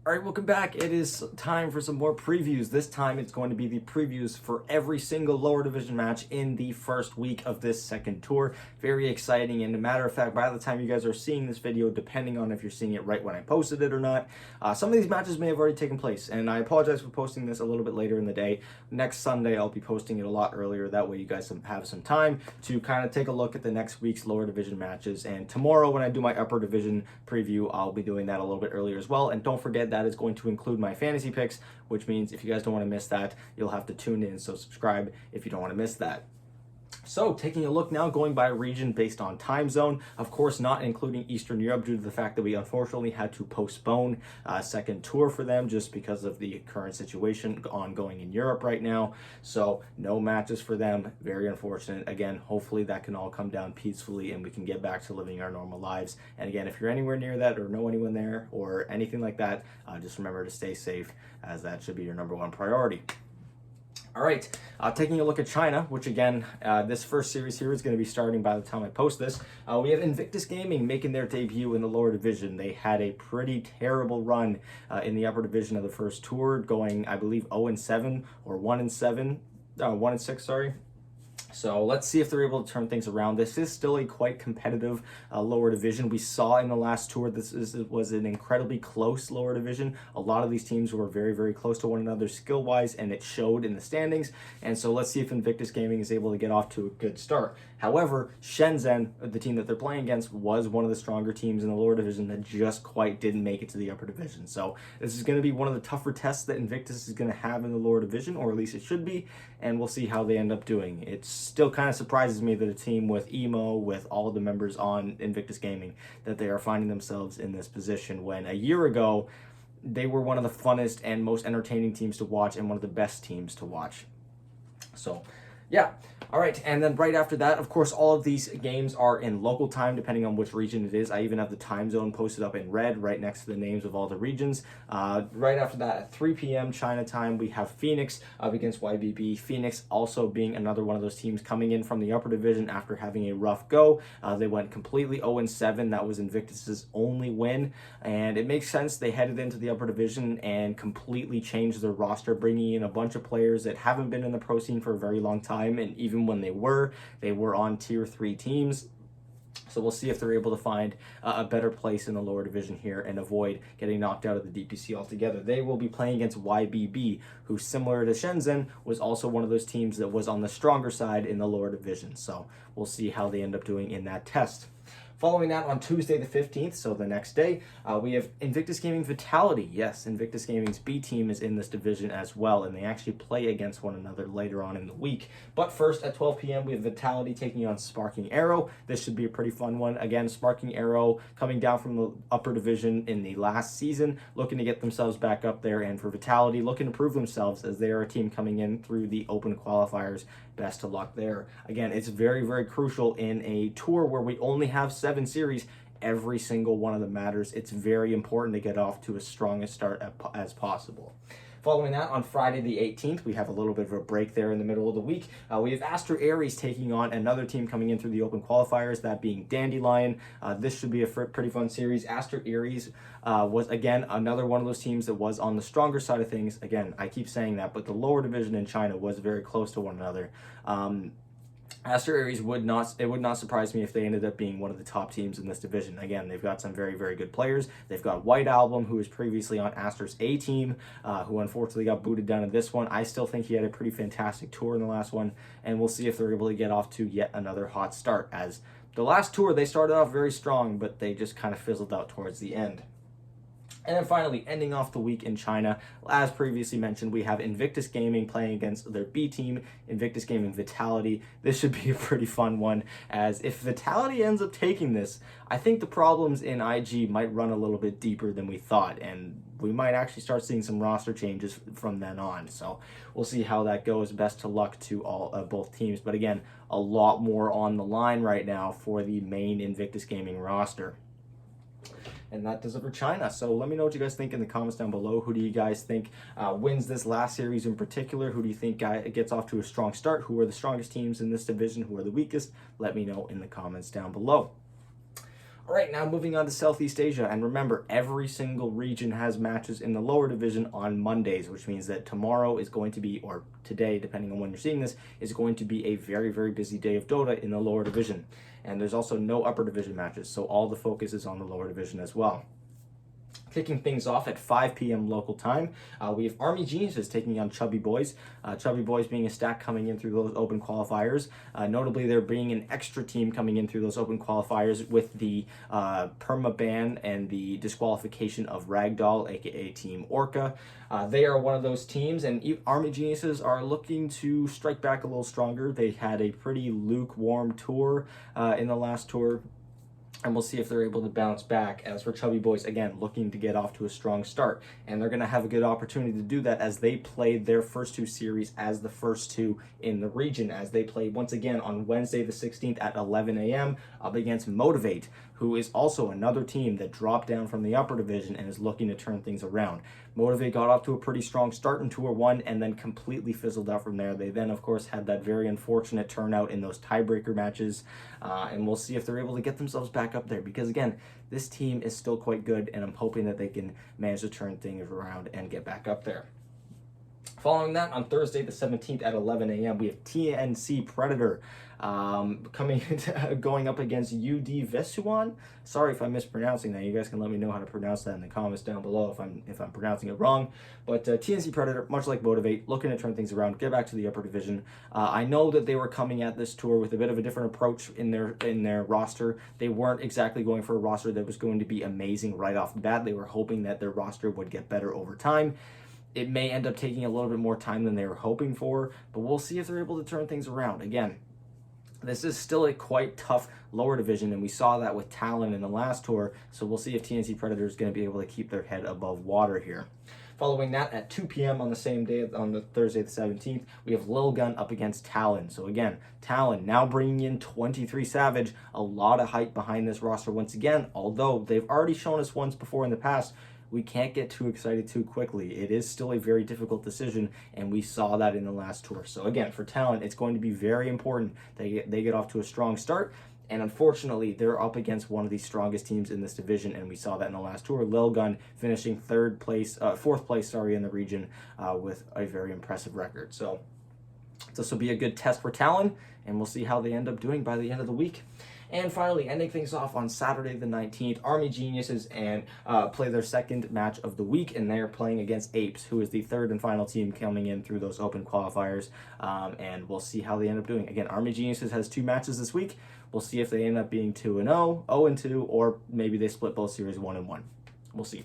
All right, welcome back. It is time for some more previews. This time it's going to be the previews for every single lower division match in the first week of this second tour. Very exciting, and a matter of fact, by the time you guys are seeing this video, depending on if you're seeing it right when I posted it or not, some of these matches may have already taken place, and I apologize for posting this a little bit later in the day. Next Sunday, I'll be posting it a lot earlier. That way you guys have some time to kind of take a look at the next week's lower division matches, and tomorrow when I do my upper division preview, I'll be doing that a little bit earlier as well. And don't forget, that is going to include my fantasy picks, which means if you guys don't want to miss that, you'll have to tune in. So subscribe if you don't want to miss that. So taking a look now, going by region based on time zone, of course not including Eastern Europe due to the fact that we unfortunately had to postpone a second tour for them just because of the current situation ongoing in Europe right now. So no matches for them, very unfortunate. Again, hopefully that can all come down peacefully and we can get back to living our normal lives. And again, if you're anywhere near that or know anyone there or anything like that, just remember to stay safe, as that should be your number one priority. All right, taking a look at China, which again, this first series here is going to be starting by the time I post this. We have Invictus Gaming making their debut in the lower division. They had a pretty terrible run in the upper division of the first tour, going, I believe, 0-7 or 1-7, 1-6, sorry. So let's see if they're able to turn things around. This is still a quite competitive lower division. We saw in the last tour was an incredibly close lower division. A lot of these teams were very, very close to one another skill-wise, and it showed in the standings. And so let's see if Invictus Gaming is able to get off to a good start. However, Shenzhen, the team that they're playing against, was one of the stronger teams in the lower division that just quite didn't make it to the upper division. So this is going to be one of the tougher tests that Invictus is going to have in the lower division, or at least it should be, and we'll see how they end up doing. It still kind of surprises me that a team with Emo, with all of the members on Invictus Gaming, that they are finding themselves in this position when a year ago they were one of the funnest and most entertaining teams to watch and one of the best teams to watch. So yeah. All right, and then right after that, of course, all of these games are in local time, depending on which region it is. I even have the time zone posted up in red right next to the names of all the regions. Right after that, at 3 p.m. China time, we have Phoenix up against YBB. Phoenix also being another one of those teams coming in from the upper division after having a rough go. They went completely 0-7. That was Invictus's only win, and it makes sense. They headed into the upper division and completely changed their roster, bringing in a bunch of players that haven't been in the pro scene for a very long time, and even when they were on tier 3 teams. So we'll see if they're able to find a better place in the lower division here and avoid getting knocked out of the DPC altogether. They will be playing against YBB, who, similar to Shenzhen, was also one of those teams that was on the stronger side in the lower division. So we'll see how they end up doing in that test. Following that, on Tuesday the 15th, so the next day, we have Invictus Gaming Vitality. Yes, Invictus Gaming's B team is in this division as well, and they actually play against one another later on in the week. But first, at 12 p.m., we have Vitality taking on Sparking Arrow. This should be a pretty fun one. Again, Sparking Arrow coming down from the upper division in the last season, looking to get themselves back up there, and for Vitality, looking to prove themselves as they are a team coming in through the open qualifiers. Best of luck there. Again, it's very, very crucial in a tour where we only have 7 series. Every single one of them matters. It's very important to get off to as strong a start as possible. Following that, on Friday the 18th, we have a little bit of a break there in the middle of the week. We have Aster Aries taking on another team coming in through the open qualifiers, that being Dandelion. This should be a pretty fun series. Aster Aries was, again, another one of those teams that was on the stronger side of things. Again, I keep saying that, but the lower division in China was very close to one another. Aster Aries would not surprise me if they ended up being one of the top teams in this division. Again, they've got some very, very good players. They've got White Album, who was previously on Aster's A team, who unfortunately got booted down in this one. I still think he had a pretty fantastic tour in the last one, and we'll see if they're able to get off to yet another hot start, as the last tour they started off very strong, but they just kind of fizzled out towards the end. And then finally, ending off the week in China, as previously mentioned, we have Invictus Gaming playing against their B team, Invictus Gaming Vitality. This should be a pretty fun one, as if Vitality ends up taking this, I think the problems in IG might run a little bit deeper than we thought, and we might actually start seeing some roster changes from then on. So we'll see how that goes. Best of luck to both teams. But again, a lot more on the line right now for the main Invictus Gaming roster. And that does it for China. So let me know what you guys think in the comments down below. Who do you guys think wins this last series in particular? Who do you think gets off to a strong start? Who are the strongest teams in this division? Who are the weakest? Let me know in the comments down below. All right, now moving on to Southeast Asia. And remember, every single region has matches in the lower division on Mondays, which means that tomorrow is going to be, or today, depending on when you're seeing this, is going to be a very, very busy day of Dota in the lower division. And there's also no upper division matches, so all the focus is on the lower division as well. Kicking things off at 5 p.m. local time, we have Army Geniuses taking on Chubby Boys. Chubby Boys being a stack coming in through those open qualifiers. Notably, there being an extra team coming in through those open qualifiers with the perma ban and the disqualification of Ragdoll, aka Team Orca. They are one of those teams, and Army Geniuses are looking to strike back a little stronger. They had a pretty lukewarm tour in the last tour, and we'll see if they're able to bounce back. As for Chubby Boys, again, looking to get off to a strong start. And they're going to have a good opportunity to do that as they played their first two series as the first two in the region, as they played once again on Wednesday the 16th at 11 a.m. up against Motivate, who is also another team that dropped down from the upper division and is looking to turn things around. Motivate got off to a pretty strong start in Tour 1 and then completely fizzled out from there. They then, of course, had that very unfortunate turnout in those tiebreaker matches, and we'll see if they're able to get themselves back up there, because, again, this team is still quite good, and I'm hoping that they can manage to turn things around and get back up there. Following that, on Thursday the 17th at 11 a.m., we have TNC Predator going up against UD Vesuan. Sorry if I'm mispronouncing that. You guys can let me know how to pronounce that in the comments down below if I'm pronouncing it wrong. But TNC Predator, much like Motivate, looking to turn things around, get back to the upper division. I know that they were coming at this tour with a bit of a different approach in their roster. They weren't exactly going for a roster that was going to be amazing right off the bat. They were hoping that their roster would get better over time. It may end up taking a little bit more time than they were hoping for, but we'll see if they're able to turn things around. Again, this is still a quite tough lower division, and we saw that with Talon in the last tour, so we'll see if TNC Predator is going to be able to keep their head above water here. Following that, at 2 p.m. on the same day, on the Thursday the 17th, we have Lil Gun up against Talon. So again, Talon now bringing in 23 Savage, a lot of hype behind this roster once again, although they've already shown us once before in the past, we can't get too excited too quickly. It is still a very difficult decision, and we saw that in the last tour. So again, for Talon, it's going to be very important that they get off to a strong start. And unfortunately, they're up against one of the strongest teams in this division, and we saw that in the last tour. Lil Gun finishing fourth place, in the region with a very impressive record. So this will be a good test for Talon, and we'll see how they end up doing by the end of the week. And finally, ending things off on Saturday the 19th, Army Geniuses play their second match of the week, and they're playing against Apes, who is the third and final team coming in through those open qualifiers, and we'll see how they end up doing. Again, Army Geniuses has 2 matches this week. We'll see if they end up being 2-0, 0-2, or maybe they split both series 1-1. We'll see.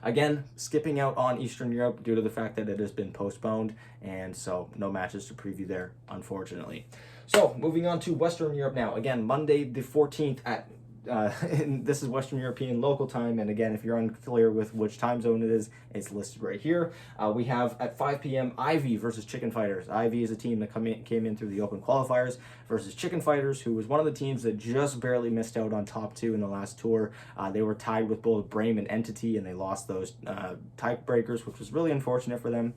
Again, skipping out on Eastern Europe due to the fact that it has been postponed, and so no matches to preview there, unfortunately. So, moving on to Western Europe now. Again, Monday the 14th at this is Western European local time, and again, if you're unclear with which time zone it is, it's listed right here. We have at 5 p.m. Ivy versus Chicken Fighters. Ivy is a team that came in through the open qualifiers versus Chicken Fighters, who was one of the teams that just barely missed out on top 2 in the last tour. They were tied with both Brame and Entity, and they lost those tiebreakers, which was really unfortunate for them.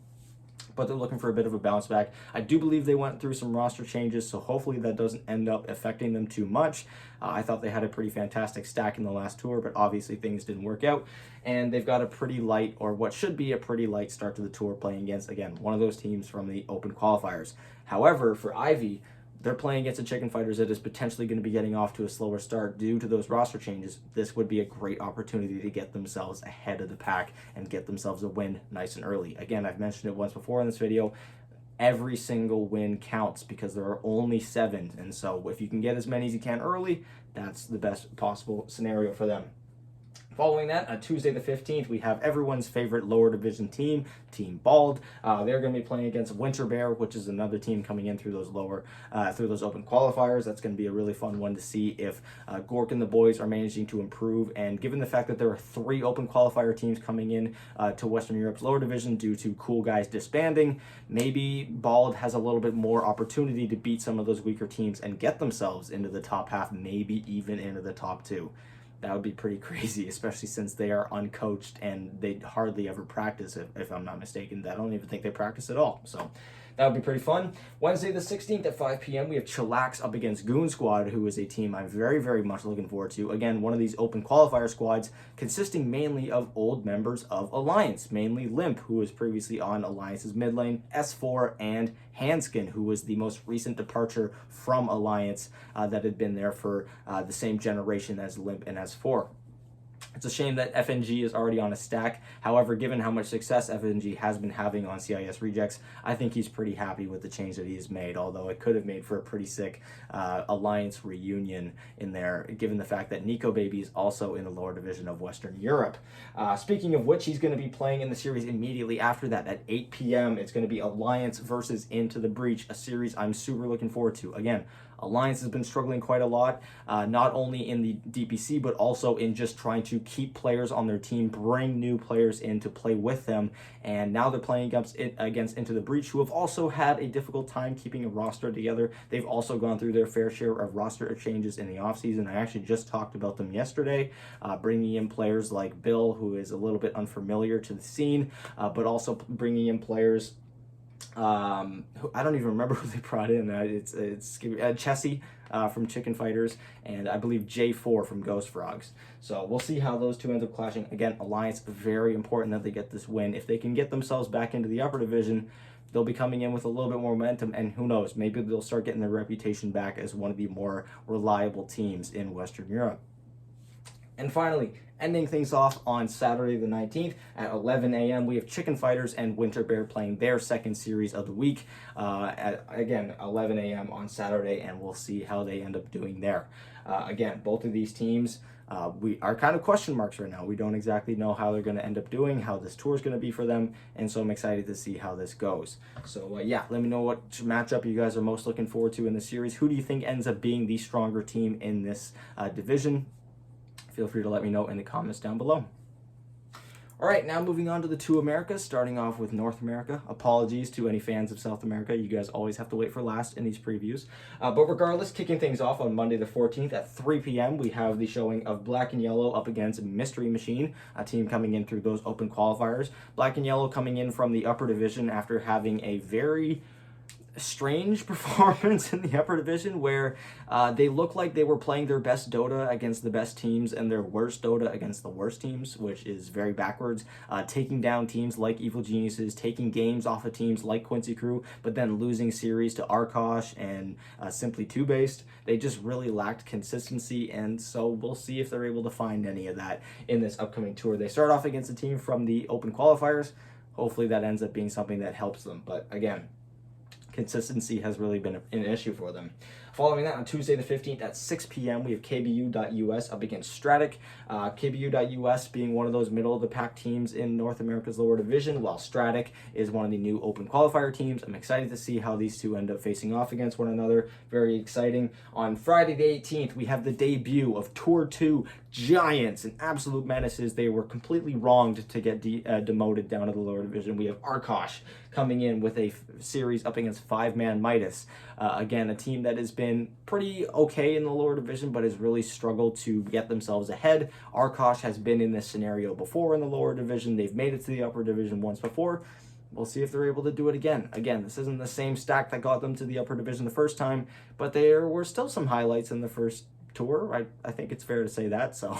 But they're looking for a bit of a bounce back. I do believe they went through some roster changes, so hopefully that doesn't end up affecting them too much. I thought they had a pretty fantastic stack in the last tour, but obviously things didn't work out. And they've got a pretty light, or what should be a pretty light start to the tour, playing against, again, one of those teams from the open qualifiers. However, for Ivy, they're playing against a Chicken Fighters that is potentially going to be getting off to a slower start due to those roster changes. This would be a great opportunity to get themselves ahead of the pack and get themselves a win nice and early. Again, I've mentioned it once before in this video. Every single win counts because there are only 7. And so if you can get as many as you can early, that's the best possible scenario for them. Following that, on Tuesday the 15th, we have everyone's favorite lower division team, Team Bald. They're going to be playing against Winter Bear, which is another team coming in through those open qualifiers. That's going to be a really fun one to see if Gork and the boys are managing to improve. And given the fact that there are 3 open qualifier teams coming in to Western Europe's lower division due to Cool Guys disbanding, maybe Bald has a little bit more opportunity to beat some of those weaker teams and get themselves into the top half, maybe even into the top 2. That would be pretty crazy, especially since they are uncoached and they hardly ever practice, if I'm not mistaken. I don't even think they practice at all. So that would be pretty fun. Wednesday the 16th at 5 p.m. we have Chillax up against Goon Squad, who is a team I'm very, very much looking forward to. Again, one of these open qualifier squads consisting mainly of old members of Alliance, mainly Limp, who was previously on Alliance's mid lane, S4, and Hanskin, who was the most recent departure from Alliance that had been there for the same generation as Limp and S4. It's a shame that FNG is already on a stack. However, given how much success FNG has been having on CIS Rejects, I think he's pretty happy with the change that he has made, although it could have made for a pretty sick Alliance reunion in there, given the fact that Nico Baby is also in the lower division of Western Europe. Speaking of which, he's going to be playing in the series immediately after that at 8 p.m. It's going to be Alliance versus Into the Breach, a series I'm super looking forward to. Again, Alliance has been struggling quite a lot, not only in the DPC, but also in just trying to keep players on their team, bring new players in to play with them. And now they're playing against Into the Breach, who have also had a difficult time keeping a roster together. They've also gone through their fair share of roster changes in the offseason. I actually just talked about them yesterday, bringing in players like Bill, who is a little bit unfamiliar to the scene, but also bringing in players I don't even remember who they brought in. It's Chessie from Chicken Fighters, and I believe J4 from Ghost Frogs. So we'll see how those two end up clashing. Again, Alliance, very important that they get this win. If they can get themselves back into the upper division, they'll be coming in with a little bit more momentum, and who knows, maybe they'll start getting their reputation back as one of the more reliable teams in Western Europe. And finally, ending things off on Saturday the 19th at 11 a.m. we have Chicken Fighters and Winter Bear playing their second series of the week at, again, 11 a.m. on Saturday, and we'll see how they end up doing there. Again, both of these teams we are kind of question marks right now. We don't exactly know how they're going to end up doing, how this tour is going to be for them, and so I'm excited to see how this goes. So yeah, let me know what matchup you guys are most looking forward to in the series. Who do you think ends up being the stronger team in this division? Feel free to let me know in the comments down below. All right, now moving on to the two Americas, starting off with North America. Apologies to any fans of South America. You guys always have to wait for last in these previews. But regardless, kicking things off on Monday the 14th at 3 p.m., we have the showing of Black and Yellow up against Mystery Machine, a team coming in through those open qualifiers. Black and Yellow coming in from the upper division after having a very strange performance in the upper division where they look like they were playing their best Dota against the best teams and their worst Dota against the worst teams, which is very backwards, taking down teams like Evil Geniuses, taking games off of teams like Quincy Crew, but then losing series to Arkosh and Simply 2-Based. They just really lacked consistency, and so we'll see if they're able to find any of that in this upcoming tour. They start off against a team from the open qualifiers. Hopefully that ends up being something that helps them, but again, consistency has really been an issue for them. Following that, on Tuesday the 15th at 6 p.m., we have KBU.US up against Stratic. KBU.US being one of those middle-of-the-pack teams in North America's lower division, while Stratic is one of the new open qualifier teams. I'm excited to see how these two end up facing off against one another. Very exciting. On Friday the 18th, we have the debut of Tour 2 Giants and absolute menaces. They were completely wronged to get demoted down to the lower division. We have Arkosh coming in with a series up against Five-Man Midas. Again, a team that has been pretty okay in the lower division, but has really struggled to get themselves ahead. Arkosh has been in this scenario before in the lower division. They've made it to the upper division once before. We'll see if they're able to do it again. Again, this isn't the same stack that got them to the upper division the first time, but there were still some highlights in the first tour. I think it's fair to say that, so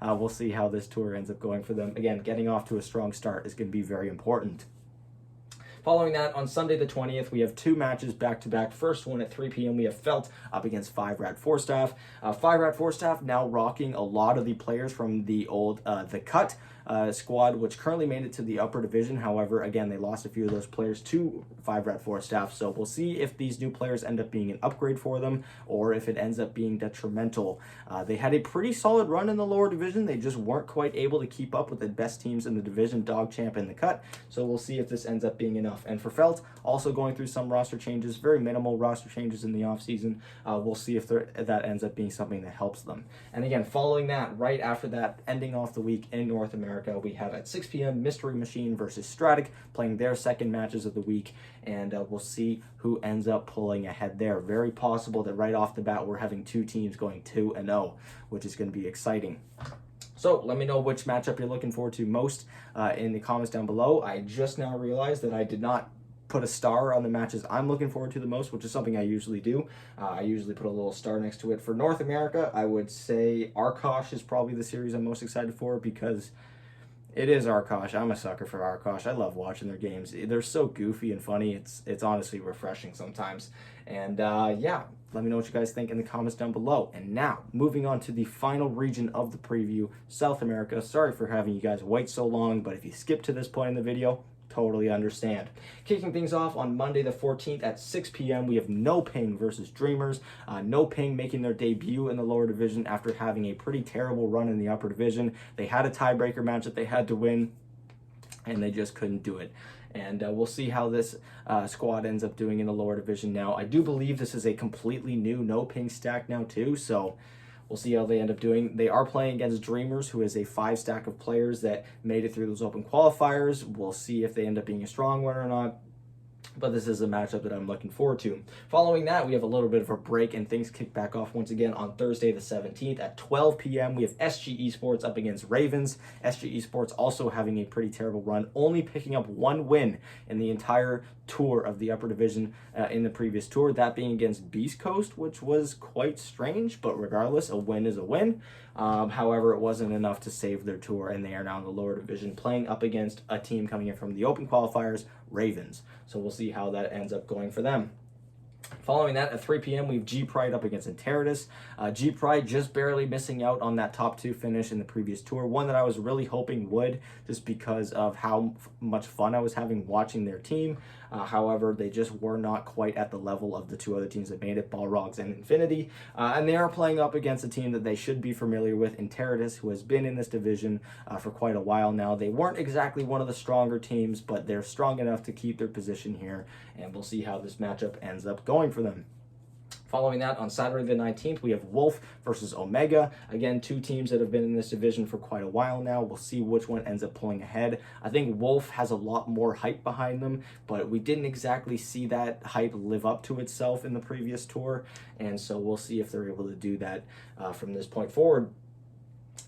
we'll see how this tour ends up going for them. Again, getting off to a strong start is going to be very important. Following that, on Sunday the 20th, we have two matches back-to-back. First one at 3 p.m., we have Felt up against 5-Rat Forstaff. 5-Rat Forstaff now rocking a lot of the players from the old The Cut squad, which currently made it to the upper division. However, again, they lost a few of those players to 5-Rat Forstaff, so we'll see if these new players end up being an upgrade for them or if it ends up being detrimental. They had a pretty solid run in the lower division. They just weren't quite able to keep up with the best teams in the division, Dog Champ and The Cut, so we'll see if this ends up being enough. And for Felt, also going through some roster changes, very minimal roster changes in the offseason. We'll see if that ends up being something that helps them. And again, following that, right after that, ending off the week in North America, we have at 6 p.m. Mystery Machine versus Stratic playing their second matches of the week, and we'll see who ends up pulling ahead there. Very possible that right off the bat we're having two teams going 2-0, which is going to be exciting. So let me know which matchup you're looking forward to most in the comments down below. I just now realized that I did not put a star on the matches I'm looking forward to the most, which is something I usually do. I usually put a little star next to it. For North America, I would say Arkosh is probably the series I'm most excited for, because it is Arkosh. I'm a sucker for Arkosh. I love watching their games. They're so goofy and funny. It's honestly refreshing sometimes. And yeah, let me know what you guys think in the comments down below. And now, moving on to the final region of the preview, South America. Sorry for having you guys wait so long, but if you skip to this point in the video, totally understand. Kicking things off on Monday the 14th at 6 p.m. we have No Ping versus Dreamers. No Ping making their debut in the lower division after having a pretty terrible run in the upper division. They had a tiebreaker match that they had to win, and they just couldn't do it. And we'll see how this squad ends up doing in the lower division now. I do believe this is a completely new No Ping stack now too, so we'll see how they end up doing. They are playing against Dreamers, who is a 5 stack of players that made it through those open qualifiers. We'll see if they end up being a strong one or not, but this is a matchup that I'm looking forward to. Following that, we have a little bit of a break, and things kick back off once again on Thursday the 17th at 12 p.m. We have SG Esports up against Ravens. SG Esports also having a pretty terrible run, only picking up 1 win in the entire tour of the upper division in the previous tour, that being against Beast Coast, which was quite strange, but regardless, a win is a win. However, it wasn't enough to save their tour, and they are now in the lower division playing up against a team coming in from the open qualifiers, Ravens. So we'll see how that ends up going for them. Following that, at 3 p.m., we have G-Pride up against Enteritus. G-Pride just barely missing out on that top 2 finish in the previous tour, one that I was really hoping would, just because of how much fun I was having watching their team. However, they just were not quite at the level of the 2 other teams that made it, Balrogs and Infinity. And they are playing up against a team that they should be familiar with, Enteritus, who has been in this division for quite a while now. They weren't exactly one of the stronger teams, but they're strong enough to keep their position here, and we'll see how this matchup ends up going for them. Following that, on Saturday the 19th, we have Wolf versus Omega. Again, 2 teams that have been in this division for quite a while now. We'll see which one ends up pulling ahead. I think Wolf has a lot more hype behind them, but we didn't exactly see that hype live up to itself in the previous tour, and so we'll see if they're able to do that from this point forward.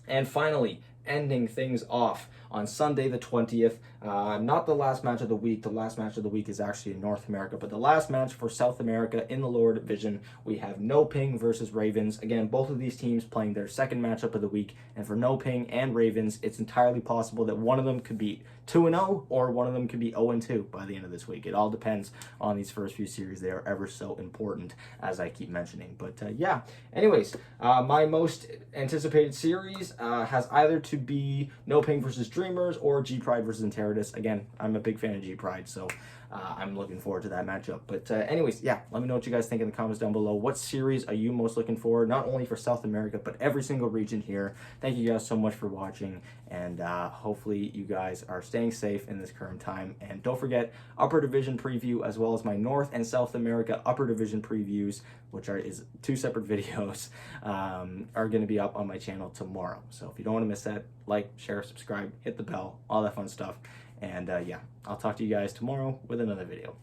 And finally, ending things off on Sunday the 20th, not the last match of the week. The last match of the week is actually in North America, but the last match for South America in the lower division, we have No Ping versus Ravens. Again, both of these teams playing their second matchup of the week, and for No Ping and Ravens, it's entirely possible that one of them could be 2-0 or one of them could be 0-2 by the end of this week. It all depends on these first few series. They are ever so important, as I keep mentioning. But yeah, anyways, my most anticipated series has either to be No Ping versus Dreamers or G-Pride versus Enteritus. Again, I'm a big fan of G-Pride, so I'm looking forward to that matchup. But anyways, yeah, let me know what you guys think in the comments down below. What series are you most looking for, not only for South America, but every single region here? Thank you guys so much for watching, and hopefully you guys are staying safe in this current time. And don't forget, Upper Division preview, as well as my North and South America Upper Division previews, which is 2 separate videos, are going to be up on my channel tomorrow. So if you don't want to miss that, like, share, subscribe, hit the bell, all that fun stuff. And yeah, I'll talk to you guys tomorrow with another video.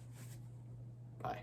Bye.